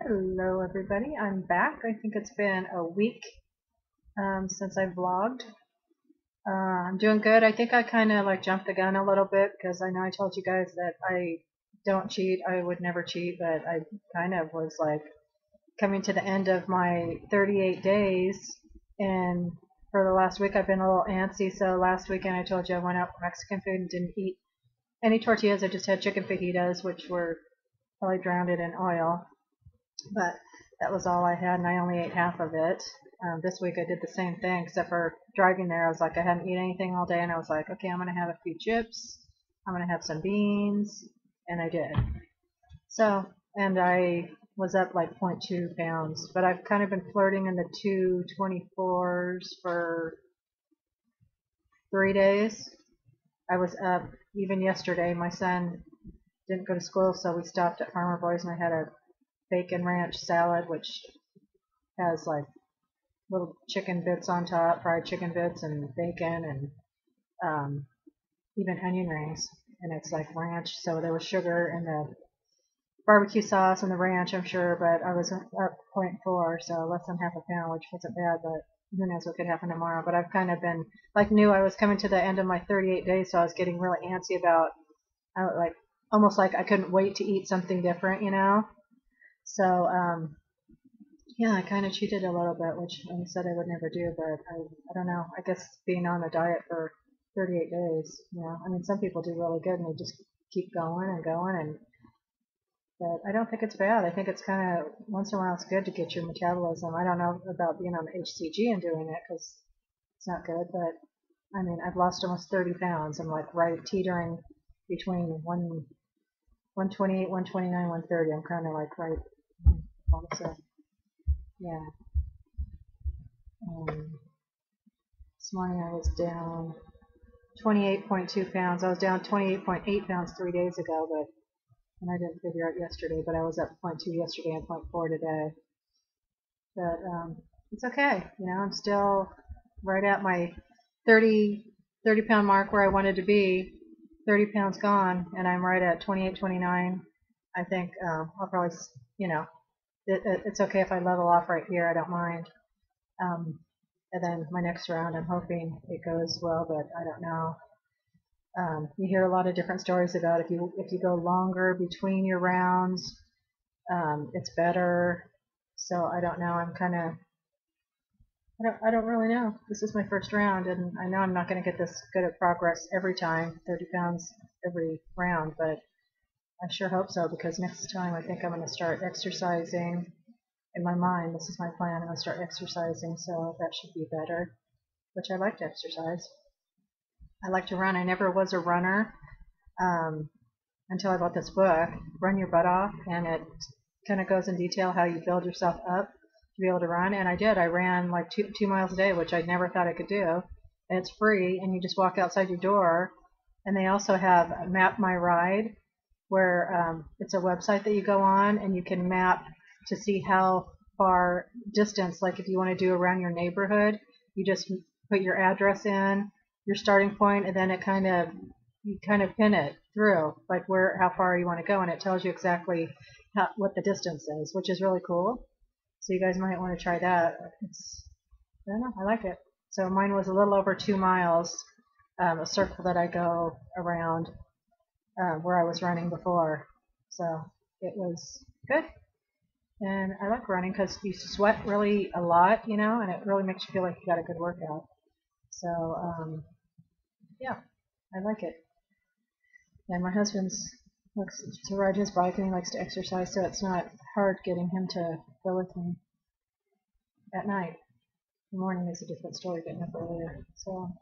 Hello everybody, I'm back. I think it's been a week since I vlogged. I'm doing good. I think I kind of like jumped the gun a little bit because I know I told you guys that I don't cheat. I would never cheat, but I kind of was like coming to the end of my 38 days, and for the last week I've been a little antsy. So last weekend I told you I went out for Mexican food and didn't eat any tortillas. I just had chicken fajitas, which were probably drowned in oil. But that was all I had, and I only ate half of it. This week I did the same thing, except for driving there. I was like, I hadn't eaten anything all day, and I was like, okay, I'm going to have a few chips. I'm going to have some beans, and I did. So, and I was up like 0.2 pounds, but I've kind of been flirting in the 224s for 3 days. I was up even yesterday. My son didn't go to school, so we stopped at Farmer Boy's, and I had a bacon ranch salad, which has like little chicken bits on top, fried chicken bits and bacon, and even onion rings. And it's like ranch, so there was sugar and the barbecue sauce and the ranch, I'm sure, but I was up 0.4, so less than half a pound, which wasn't bad, but who knows what could happen tomorrow. But I've kind of been, like, knew I was coming to the end of my 38 days, so I was getting really antsy about, like, almost like I couldn't wait to eat something different, you know? So, yeah, I kind of cheated a little bit, which I said I would never do, but I don't know. I guess being on a diet for 38 days, you know, I mean, some people do really good and they just keep going and going, but I don't think it's bad. I think it's kind of, once in a while, it's good to get your metabolism. I don't know about being on the HCG and doing it because it's not good, but I mean, I've lost almost 30 pounds. I'm like right teetering between 128, 129, 130. I'm kind of like right. So, yeah. This morning I was down 28.2 pounds. I was down 28.8 pounds 3 days ago, and I didn't figure out yesterday, but I was up 0.2 yesterday and 0.4 today. But it's okay. You know, I'm still right at my 30 pound mark where I wanted to be. 30 pounds gone, and I'm right at 28, 29. I think I'll probably, you know, it's okay if I level off right here. I don't mind. And then my next round, I'm hoping it goes well, but I don't know. You hear a lot of different stories about if you go longer between your rounds, it's better. So I don't know. I'm kind of, I don't really know. This is my first round, and I know I'm not going to get this good at progress every time, 30 pounds every round, but I sure hope so, because next time I think I'm going to start exercising. In my mind, this is my plan. I'm going to start exercising, so that should be better, which I like to exercise. I like to run. I never was a runner until I bought this book, Run Your Butt Off, and it kind of goes in detail how you build yourself up to be able to run, and I did. I ran like 2 miles a day, which I never thought I could do, and it's free, and you just walk outside your door, and they also have Map My Ride, where it's a website that you go on, and you can map to see how far distance, like if you want to do around your neighborhood, you just put your address in, your starting point, and then you kind of pin it through, like how far you want to go, and it tells you exactly what the distance is, which is really cool. So you guys might want to try that. I don't know, I like it. So mine was a little over 2 miles, a circle that I go around where I was running before. So it was good. And I like running because you sweat really a lot, you know, and it really makes you feel like you got a good workout. So, yeah, I like it. And my husband likes to ride his bike and he likes to exercise, so it's not hard getting him to go with me at night. The morning is a different story, getting up earlier. So,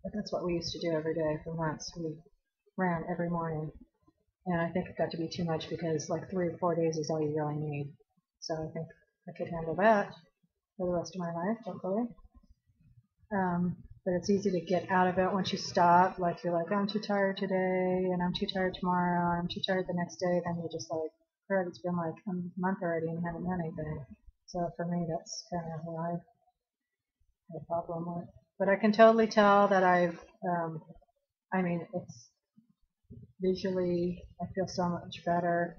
but that's what we used to do every day for months. We ran every morning. And I think it got to be too much because like 3 or 4 days is all you really need. So I think I could handle that for the rest of my life, hopefully. But it's easy to get out of it once you stop. Like you're like, I'm too tired today, and I'm too tired tomorrow, and I'm too tired the next day. Then you're just like, crap, it's been like a month already and I haven't done anything. So for me, that's kind of what I have a problem with. But I can totally tell that I mean, it's visually, I feel so much better.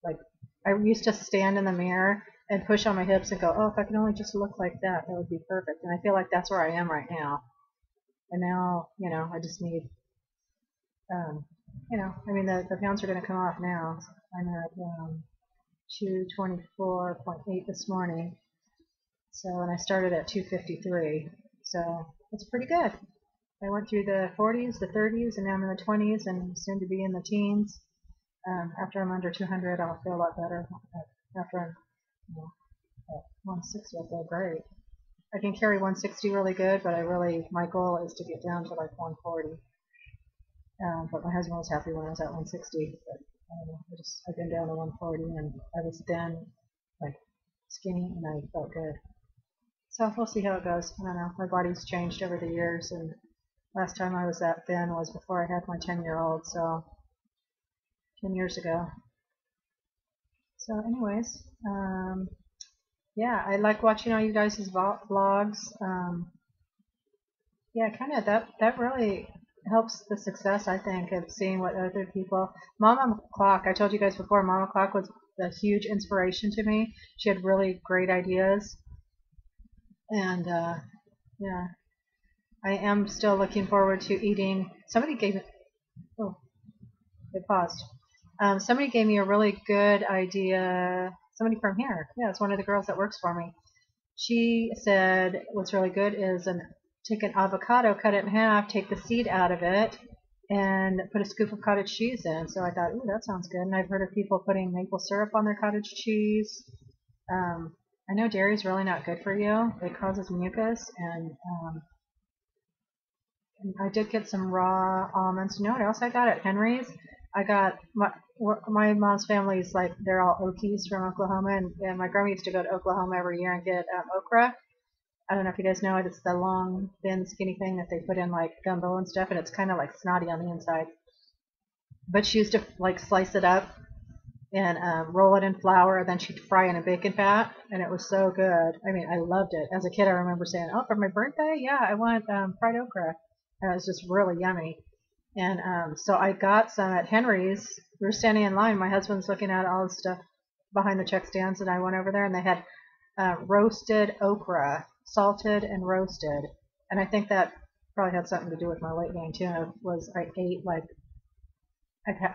Like I used to stand in the mirror and push on my hips and go, oh, if I could only just look like that, that would be perfect. And I feel like that's where I am right now. And now, I just need, I mean, the pounds are going to come off now. I'm at 224.8 this morning. So, and I started at 253. So it's pretty good. I went through the 40s, the 30s, and now I'm in the 20s and soon to be in the teens. After I'm under 200, I'll feel a lot better. After I'm at 160, I feel great. I can carry 160 really good, but my goal is to get down to like 140. But my husband was happy when I was at 160. But I don't know, I've been down to 140, and I was then like skinny, and I felt good. So we'll see how it goes. I don't know. My body's changed over the years, and last time I was that thin was before I had my 10-year-old, so 10 years ago. So anyways, yeah, I like watching all you guys' vlogs. Yeah, kind of that really helps the success, I think, of seeing what other people. Mama Clock, I told you guys before, Mama Clock was a huge inspiration to me. She had really great ideas, and yeah, I am still looking forward to eating. Somebody gave it. Oh, it paused. Somebody gave me a really good idea. Somebody from here. Yeah, it's one of the girls that works for me. She said what's really good is take an avocado, cut it in half, take the seed out of it, and put a scoop of cottage cheese in. So I thought, ooh, that sounds good. And I've heard of people putting maple syrup on their cottage cheese. I know dairy is really not good for you. It causes mucus, and I did get some raw almonds. You know what else I got at Henry's? I got my mom's family's like they're all Okies from Oklahoma, and my grandma used to go to Oklahoma every year and get okra. I don't know if you guys know it. It's the long, thin, skinny thing that they put in like gumbo and stuff, and it's kind of like snotty on the inside. But she used to like slice it up and roll it in flour, and then she'd fry in a bacon fat, and it was so good. I mean, I loved it. As a kid, I remember saying, "Oh, for my birthday, yeah, I want fried okra," and it was just really yummy. And so I got some at Henry's. We were standing in line. My husband's looking at all the stuff behind the check stands, and I went over there, and they had roasted okra, salted and roasted. And I think that probably had something to do with my weight gain too. Was I ate like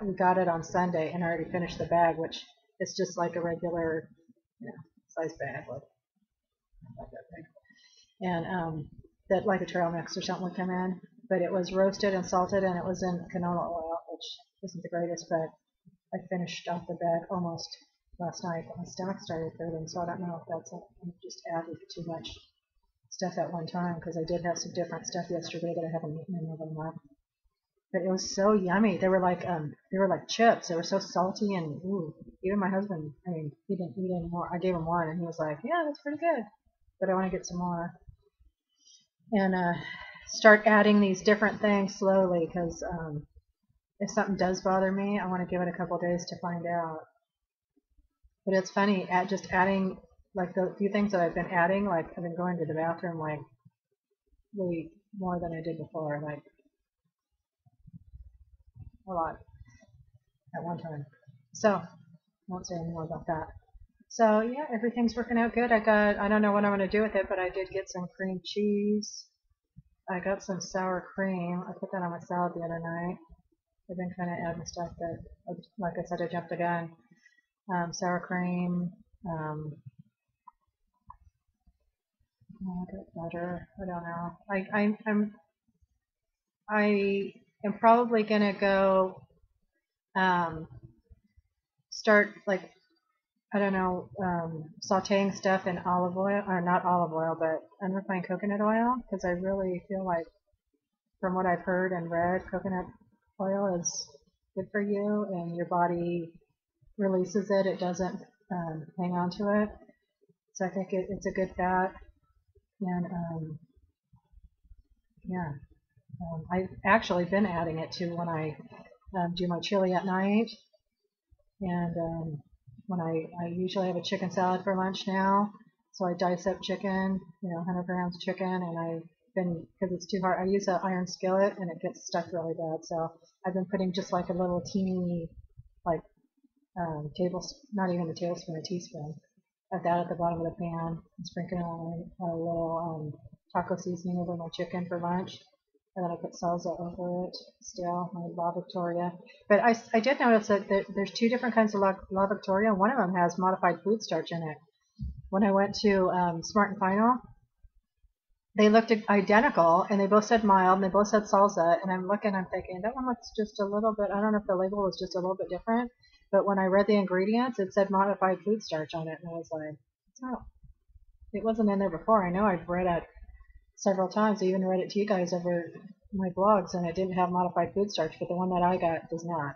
we got it on Sunday, and I already finished the bag, which is just like a regular, size bag, like that big. And that like a trail mix or something would come in. But it was roasted and salted, and it was in canola oil, which isn't the greatest, but I finished off the bag almost last night, but my stomach started hurting, so I don't know if that's just added too much stuff at one time, because I did have some different stuff yesterday that I haven't eaten in over a month. But it was so yummy. They were like chips. They were so salty, and ooh, even my husband, I mean, he didn't eat any more. I gave him one, and he was like, yeah, that's pretty good, but I want to get some more. And start adding these different things slowly, because if something does bother me, I want to give it a couple days to find out. But it's funny, just adding, like the few things that I've been adding, like I've been going to the bathroom like way more than I did before, like a lot at one time. So I won't say any more about that. So yeah, everything's working out good. I don't know what I'm going to do with it, but I did get some cream cheese. I got some sour cream. I put that on my salad the other night. I've been kind of adding stuff that, like I said, I jumped the gun. Sour cream. I got butter. I don't know. I am probably gonna go start like I don't know sautéing stuff in olive oil, or not olive oil, but unrefined coconut oil, because I really feel like, from what I've heard and read, coconut oil is good for you, and your body releases it. It doesn't hang on to it. So I think it's a good fat. And yeah, I've actually been adding it to when I do my chili at night, and when I usually have a chicken salad for lunch now. So I dice up chicken, 100 grams of chicken, and I've been, because it's too hard, I use an iron skillet and it gets stuck really bad. So I've been putting just like a little teeny, like not even a tablespoon, a teaspoon of that at the bottom of the pan, and sprinkling on a little taco seasoning over my chicken for lunch. And then I put salsa over it still, my La Victoria. But I did notice that there's two different kinds of La Victoria, and one of them has modified food starch in it. When I went to Smart and Final, they looked identical, and they both said mild, and they both said salsa, and I'm looking, I'm thinking, that one looks just a little bit, I don't know if the label was just a little bit different, but when I read the ingredients, it said modified food starch on it, and I was like, oh, it wasn't in there before. I know I've read it several times. I even read it to you guys over my blogs, and it didn't have modified food starch, but the one that I got does not.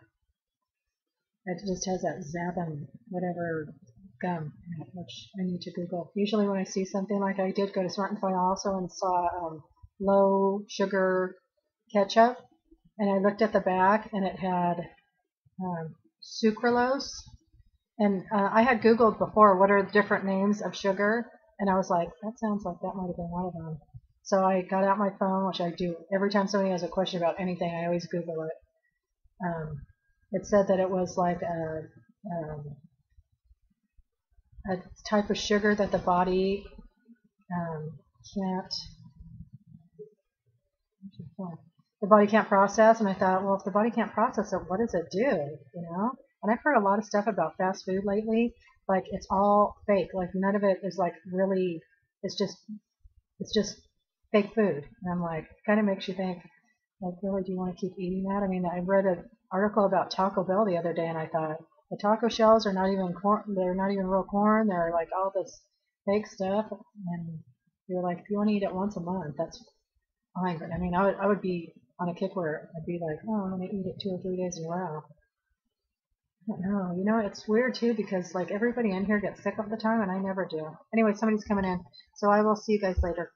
It just has that Zappin whatever gum, which I need to Google. Usually when I see something like I did go to Smart and Final also and saw low sugar ketchup, and I looked at the back and it had sucralose, and I had Googled before what are the different names of sugar, and I was like, that sounds like that might have been one of them. So I got out my phone, which I do every time somebody has a question about anything, I always Google it. It said that it was like a type of sugar that the body can't process, and I thought, well, if the body can't process it, what does it do? You know? And I've heard a lot of stuff about fast food lately, like it's all fake, like none of it is like really, it's just fake food. And I'm like, it kind of makes you think, like, really, do you want to keep eating that? I mean, I read an article about Taco Bell the other day, and I thought, the taco shells are not even corn, they're not even real corn, they're like all this fake stuff, and you're like, if you want to eat it once a month, that's fine. But I mean, I would be on a kick where I'd be like, oh, I'm going to eat it 2 or 3 days in a row. I don't know. You know, it's weird too because like everybody in here gets sick all the time, and I never do. Anyway, somebody's coming in, so I will see you guys later.